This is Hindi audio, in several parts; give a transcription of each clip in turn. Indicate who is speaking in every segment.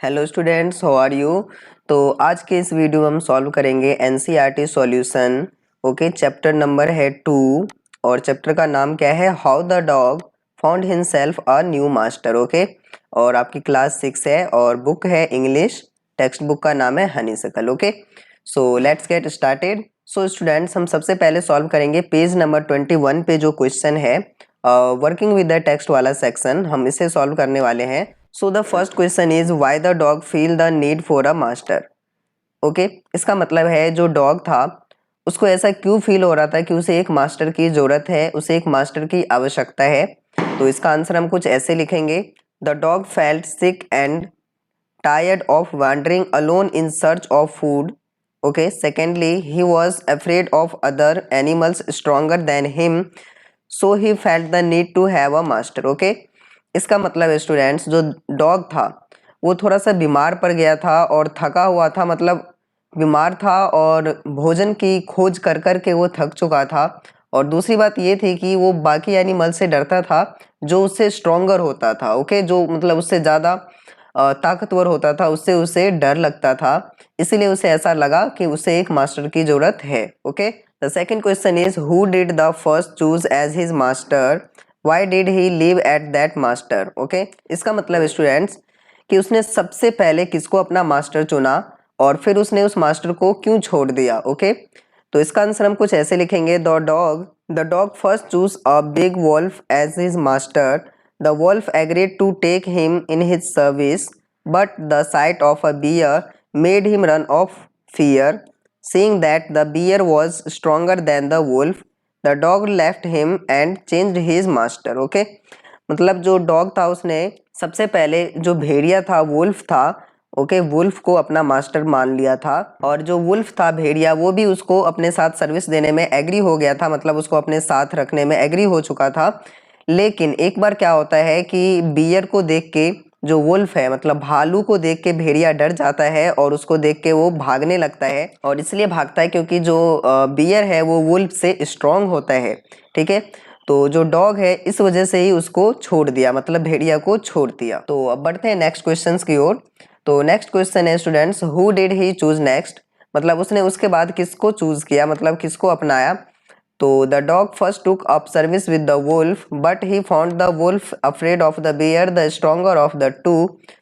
Speaker 1: Hello students, how are you. तो आज के इस वीडियो में हम सॉल्व करेंगे NCERT solution. Okay, chapter number है 2 और चैप्टर का नाम क्या है, how the dog found himself a new master. Okay, और आपकी क्लास 6 है और बुक है इंग्लिश, टेक्स्ट बुक का नाम है honeysuckle. Okay, so let's get started. So students, हम सबसे पहले सॉल्व करेंगे पेज नंबर 21 पे जो क्वेश्चन है वर्किंग विद द टेक्स्ट वाला सेक्शन, हम इसे सॉल्व करने वाले हैं। So the first question is why the dog feel the need for a master. Okay, इसका मतलब है जो डॉग था उसको ऐसा क्यों फील हो रहा था कि उसे एक मास्टर की जरूरत है, उसे एक मास्टर की आवश्यकता है। तो इसका आंसर हम कुछ ऐसे लिखेंगे, the dog felt sick and tired of wandering alone in search of food. Okay, secondly, he was afraid of other animals stronger than him, so he felt the need to have a master. Okay, इसका मतलब है स्टूडेंट्स, जो डॉग था वो थोड़ा सा बीमार पड़ गया था और थका हुआ था, मतलब बीमार था और भोजन की खोज कर कर के वो थक चुका था। और दूसरी बात ये थी कि वो बाकी एनिमल से डरता था जो उससे स्ट्रोंगर होता था। ओके, जो मतलब उससे ज़्यादा ताकतवर होता था, उससे उसे डर लगता था, इसीलिए उसे ऐसा लगा कि उसे एक मास्टर की जरूरत है। Okay, the second question is who did the first choose as his master, why did he live at that master. Okay, इसका मतलब स्टूडेंट्स कि उसने सबसे पहले किसको अपना मास्टर चुना और फिर उसने उस मास्टर को क्यों छोड़ दिया। ओके, तो इसका आंसर हम कुछ ऐसे लिखेंगे, the dog first choose a big wolf as his master. The wolf agreed to take him in his service, but the sight of a bear made him run off fear. Seeing that the bear was stronger than the wolf, the dog left him and changed his master. Okay, मतलब जो डॉग था उसने सबसे पहले जो भेड़िया था, वुल्फ था, ओके, वुल्फ को अपना मास्टर मान लिया था। और जो वुल्फ था भेड़िया, वो भी उसको अपने साथ सर्विस देने में एग्री हो गया था, मतलब उसको अपने साथ रखने में एग्री हो चुका था। लेकिन एक बार क्या होता है कि बियर को देख के जो वुल्फ है, मतलब भालू को देख के भेड़िया डर जाता है और उसको देख के वो भागने लगता है। और इसलिए भागता है क्योंकि जो बियर है वो वुल्फ से स्ट्रांग होता है। ठीक है, तो जो डॉग है इस वजह से ही उसको छोड़ दिया, मतलब भेड़िया को छोड़ दिया। तो अब बढ़ते हैं नेक्स्ट क्वेश्चंस की ओर। तो नेक्स्ट क्वेश्चन है students, who did he choose next, मतलब उसने उसके बाद किसको चूज किया, मतलब किसको अपनाया। तो the dog first took up service with the wolf, but he found the wolf afraid of the bear, the stronger of the two,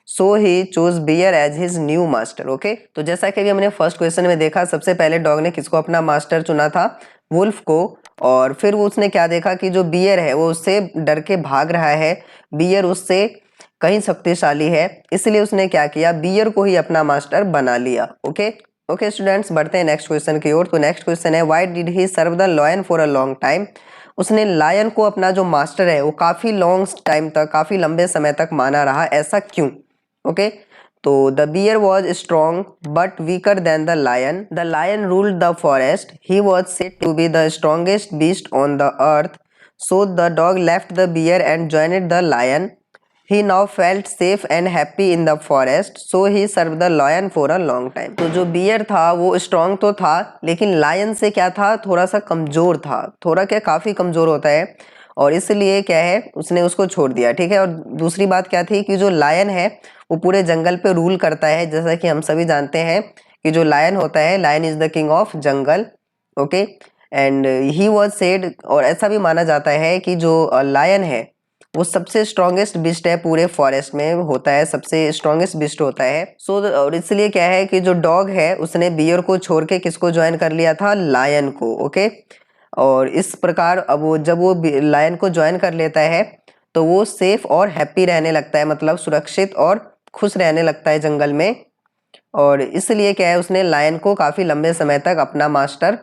Speaker 1: so he choose bear as his new master. Okay, तो जैसा कि अभी हमने फर्स्ट क्वेश्चन में देखा, सबसे पहले डॉग ने किसको अपना मास्टर चुना था, वुल्फ को। और फिर वो उसने क्या देखा कि जो बियर है वो उससे डर के भाग रहा है, बियर उससे कहीं शक्तिशाली है, इसलिए उसने क्या किया, बियर को ही अपना मास्टर बना लिया। ओके ओके स्टूडेंट्स, बढ़ते हैं नेक्स्ट क्वेश्चन की ओर। तो नेक्स्ट क्वेश्चन है, why did he serve the lion for a long time. उसने लायन को अपना जो मास्टर है वो काफी लॉन्ग टाइम तक, काफी लंबे समय तक माना रहा, ऐसा क्यों। ओके, तो the bear was strong but weaker than the lion ruled the forest, he was said to be the strongest beast on the earth, so the dog left the bear and joined the lion. He now felt safe and happy in the forest, so he served the lion for a long time. तो जो बियर था वो स्ट्रॉन्ग तो था, लेकिन लायन से क्या था, थोड़ा सा कमजोर था, थोड़ा क्या काफी कमजोर होता है, और इसलिए क्या है उसने उसको छोड़ दिया। ठीक है, और दूसरी बात क्या थी कि जो लायन है वो पूरे जंगल पे रूल करता है, जैसा कि हम सभी जानते हैं कि जो लायन होता है, lion is the king of jungle. Okay, and he was said, और ऐसा भी माना जाता है कि जो लायन है वो सबसे स्ट्रॉन्गेस्ट बिस्ट है, पूरे फॉरेस्ट में होता है, सबसे स्ट्रॉन्गेस्ट बिस्ट होता है। सो और इसलिए क्या है कि जो डॉग है उसने बियर को छोड़ के किसको ज्वाइन कर लिया था, लायन को। ओके, और इस प्रकार अब वो जब वो लायन को ज्वाइन कर लेता है तो वो सेफ और हैप्पी रहने लगता है, मतलब सुरक्षित और खुश रहने लगता है जंगल में। और इसलिए क्या है, उसने लायन को काफी लंबे समय तक अपना मास्टर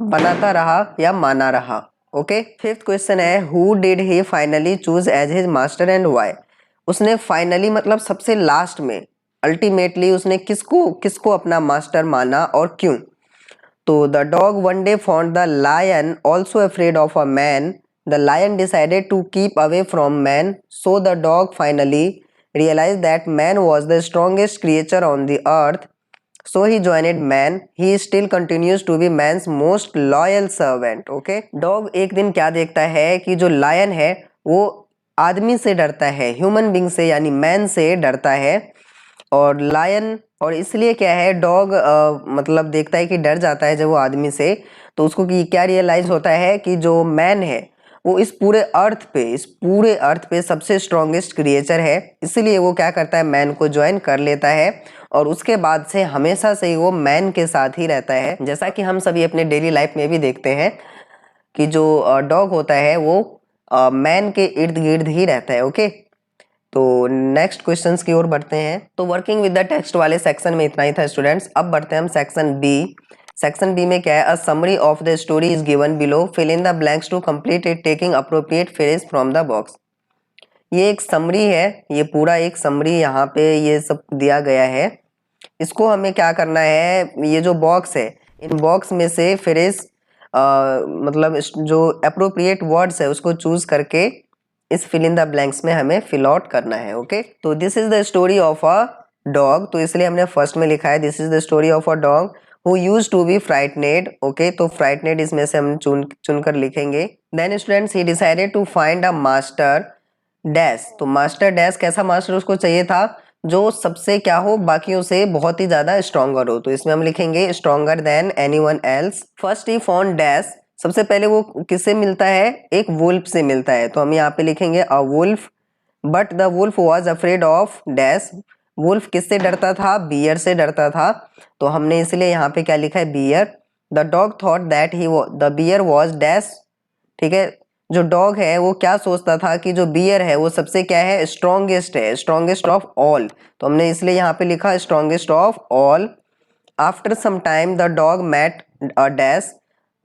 Speaker 1: बनाता रहा या माना रहा। ओके, फिफ्थ क्वेश्चन है, who did he finally choose as his master and why. उसने फाइनली मतलब सबसे लास्ट में, अल्टीमेटली उसने किसको किसको अपना मास्टर माना और क्यों। तो the dog one day found the lion also afraid of a man, the lion decided to keep away from man, so the dog finally realized that man was the strongest creature on the earth, so he joined man. He still continues to be man's most loyal servant. Okay, dog एक दिन क्या देखता है कि जो लायन है वो आदमी से डरता है, ह्यूमन बींग से यानी मैन से डरता है, और लायन, और इसलिए क्या है, डॉग मतलब देखता है कि डर जाता है जब वो आदमी से, तो उसको क्या रियलाइज होता है कि जो मैन है वो इस पूरे अर्थ पे सबसे स्ट्रॉन्गेस्ट क्रिएचर है, इसलिए वो क्या करता है, मैन को ज्वाइन कर लेता है और उसके बाद से हमेशा से ही वो मैन के साथ ही रहता है। जैसा कि हम सभी अपने डेली लाइफ में भी देखते हैं कि जो डॉग होता है वो मैन के इर्द गिर्द ही रहता है। ओके, तो नेक्स्ट क्वेश्चंस की ओर बढ़ते हैं। तो वर्किंग विद द टेक्स्ट वाले सेक्शन में इतना ही था स्टूडेंट्स। अब बढ़ते हैं हम सेक्शन बी। सेक्शन बी में क्या है, a summary of the story is given below, fill in the blanks to complete it taking appropriate phrase from the box. ये एक समरी है, ये पूरा एक समरी यहाँ पे ये सब दिया गया है। इसको हमें क्या करना है, ये जो बॉक्स है इन बॉक्स में से फ्रेज मतलब जो अप्रोप्रिएट वर्ड्स है उसको चूज करके इस फिल इन द ब्लैंक्स में हमें फिल आउट करना है। ओके, तो this is the story of a dog, तो इसलिए हमने फर्स्ट में लिखा है this is the story of a dog who used to be frightened. Okay, तो फ्राइटनेड इसमें से हम चुनकर लिखेंगे। Then students he decided to find a master dash, तो मास्टर डैश कैसा मास्टर उसको चाहिए था, जो सबसे क्या हो, बाकियों से बहुत ही ज्यादा स्ट्रॉन्गर हो, तो इसमें हम लिखेंगे stronger than anyone else. First he found dash, सबसे पहले वो किससे मिलता है, एक वुल्फ से मिलता है, तो हम यहाँ पे लिखेंगे a wolf, but the wolf was afraid of dash, wolf किससे डरता था, बियर से डरता था, तो हमने इसलिए यहाँ पे क्या लिखा है, bear. The dog thought that he the bear was dash, ठीक है, जो डॉग है वो क्या सोचता था कि जो बियर है वो सबसे क्या है, स्ट्रॉन्गेस्ट है, स्ट्रॉन्गेस्ट ऑफ ऑल, तो हमने इसलिए यहाँ पे लिखा strongest of all. After some time the dog met a dash,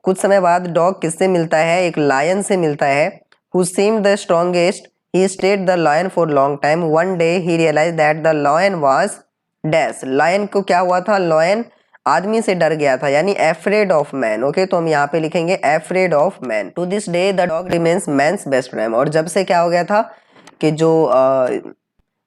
Speaker 1: कुछ समय बाद डॉग किससे मिलता है, एक लायन से मिलता है, who seemed the strongest, he stayed the lion for long time, one day he realise that the lion was dash, lion को क्या हुआ था, लायन आदमी से डर गया था, यानी एफ्रेड ऑफ मैन। ओके, तो हम यहाँ पे लिखेंगे afraid of man. To this day the dog remains man's best friend, और जब से क्या हो गया था कि जो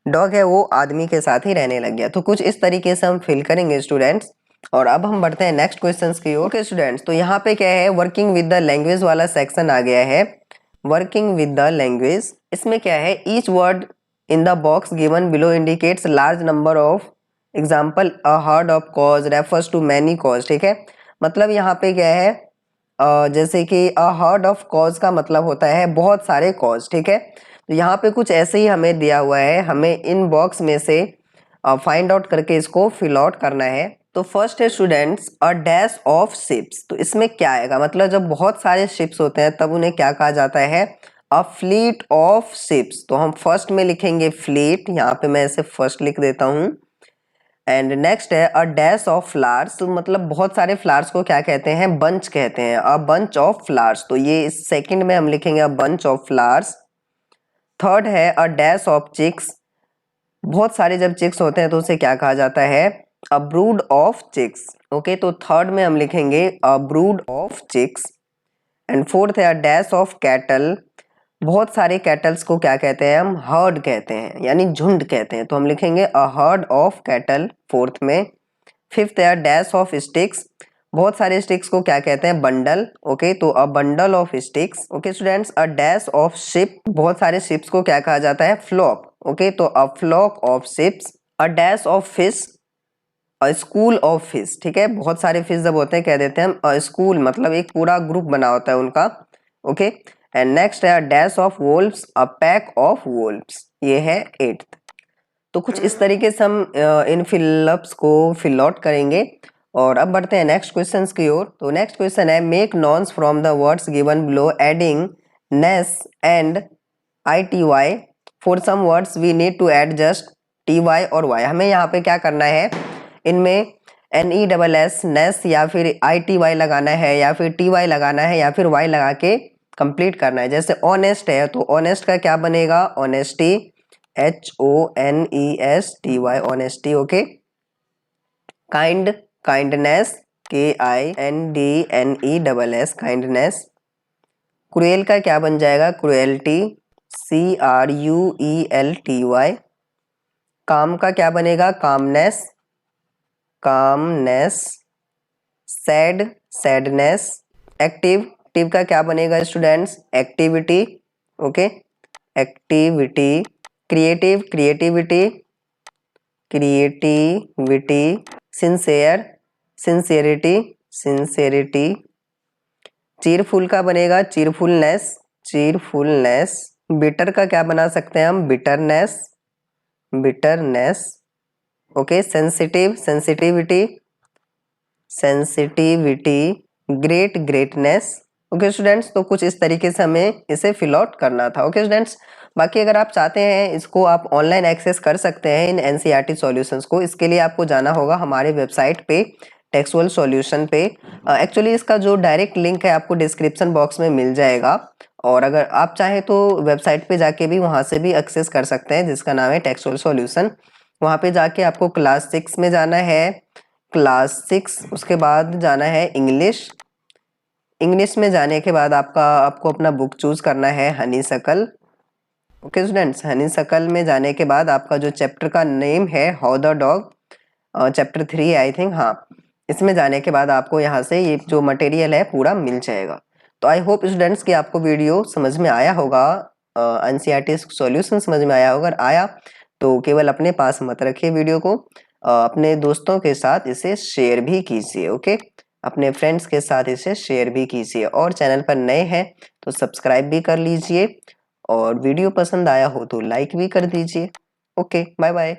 Speaker 1: डॉग है वो आदमी के साथ ही रहने लग गया। तो कुछ इस तरीके से हम फिल करेंगे स्टूडेंट्स। और अब हम बढ़ते हैं नेक्स्ट क्वेश्चंस की ओर। ओके स्टूडेंट्स, तो यहाँ पे क्या है, वर्किंग विद द लैंग्वेज वाला सेक्शन आ गया है। वर्किंग विद द लैंग्वेज, इसमें क्या है, each word in the box given below indicates large number of example, a herd of cows refers to many cows, ठीक है, मतलब यहाँ पे क्या है, जैसे कि अ हर्ड ऑफ कॉज का मतलब होता है बहुत सारे कॉज, ठीक है, तो यहाँ पे कुछ ऐसे ही हमें दिया हुआ है, हमें इन बॉक्स में से फाइंड आउट करके इसको फिल आउट करना है। तो फर्स्ट है students a dash of ships, तो इसमें क्या आएगा, मतलब जब बहुत सारे शिप्स होते हैं तब उन्हें क्या कहा जाता है, अ फ्लीट ऑफ शिप्स, तो हम फर्स्ट में लिखेंगे फ्लीट, यहाँ पे मैं इसे फर्स्ट लिख देता हूँ। एंड नेक्स्ट है अ डैश ऑफ फ्लावर्स, तो मतलब बहुत सारे फ्लावर्स को क्या कहते हैं, बंच कहते हैं, अ बंच ऑफ फ्लावर्स, तो ये सेकंड में हम लिखेंगे a bunch of flowers. Third है अ डैश ऑफ चिक्स, बहुत सारे जब चिक्स होते हैं तो उसे क्या कहा जाता है, a brood of chicks. Okay, तो थर्ड में हम लिखेंगे a brood of chicks. And fourth है अ डैश ऑफ कैटल, बहुत सारे कैटल्स को क्या कहते हैं, हम हर्ड कहते हैं, यानी झुंड कहते हैं, तो हम लिखेंगे अ हर्ड ऑफ कैटल फोर्थ में। फिफ्थ है डैश ऑफ स्टिक्स, बहुत सारे स्टिक्स को क्या कहते हैं, बंडल। ओके, तो a bundle of sticks. Okay students, a dash of ship, बहुत सारे शिप्स को क्या कहा जाता है, फ्लॉक। ओके, तो a flock of ships. A dash of fish, a school of fish, ठीक है, बहुत सारे फिश जब होते हैं कह देते हैं हम अ स्कूल, मतलब एक पूरा ग्रुप बना होता है उनका। ओके, एंड नेक्स्ट है dash of wolves, a pack of wolves, ये है एट्थ। तो कुछ इस तरीके से हम इन फिलअप्स को फिल आउट करेंगे। और अब बढ़ते हैं नेक्स्ट क्वेश्चंस की ओर। तो नेक्स्ट क्वेश्चन है make nouns from the words given below adding ness and I T Y, for some words we need to add just T Y और वाई, हमें यहाँ पे क्या करना है, इनमें N E double S ness या फिर आई टी वाई लगाना है या फिर टी वाई लगाना है या फिर वाई लगा के कंप्लीट करना है। जैसे ऑनेस्ट है तो ऑनेस्ट का क्या बनेगा, honesty, H O N E S T Y, honesty. Okay, kind, kindness, K I N D N E double S, kindness. Cruel का क्या बन जाएगा, cruelty, C R U E L T Y. Calm का क्या बनेगा, calmness, calmness. Sad, sadness. Active, active का क्या बनेगा students, activity. Okay, activity. Creative, creativity. Creativity, sincerity. Cheerful का बनेगा चीरफुलनेस। बिटर का क्या बना सकते हैं हम, bitterness. Okay, sensitivity, greatness. Okay students, तो कुछ इस तरीके से हमें इसे फिल आउट करना था। ओके स्टूडेंट्स, बाकी अगर आप चाहते हैं इसको आप ऑनलाइन एक्सेस कर सकते हैं इन एनसीईआरटी सॉल्यूशंस को। इसके लिए आपको जाना होगा हमारे वेबसाइट पे, टेक्सुअल सॉल्यूशन पे। एक्चुअली इसका जो डायरेक्ट लिंक है आपको डिस्क्रिप्शन बॉक्स में मिल जाएगा, और अगर आप चाहें तो वेबसाइट पे जाके भी वहां से भी एक्सेस कर सकते हैं, जिसका नाम है टेक्सुअल सॉल्यूशन। वहां पे जाके आपको क्लास 6 में जाना है, क्लास 6, उसके बाद जाना है इंग्लिश में जाने के बाद आपको अपना बुक चूज करना है हनीसकल। ओके स्टूडेंट्स, हनीसकल में जाने के बाद आपका जो चैप्टर का नेम है how the dog, chapter 3 I think, हाँ, इसमें जाने के बाद आपको यहाँ से ये जो मटेरियल है पूरा मिल जाएगा। तो आई होप स्टूडेंट्स कि आपको वीडियो समझ में आया होगा, एनसीईआरटी सॉल्यूशन समझ में आया होगा। अगर आया तो केवल अपने पास मत रखिए वीडियो को, अपने दोस्तों के साथ इसे शेयर भी कीजिए। ओके, अपने फ्रेंड्स के साथ इसे शेयर भी कीजिए, और चैनल पर नए हैं तो सब्सक्राइब भी कर लीजिए, और वीडियो पसंद आया हो तो लाइक भी कर दीजिए। Okay, bye bye.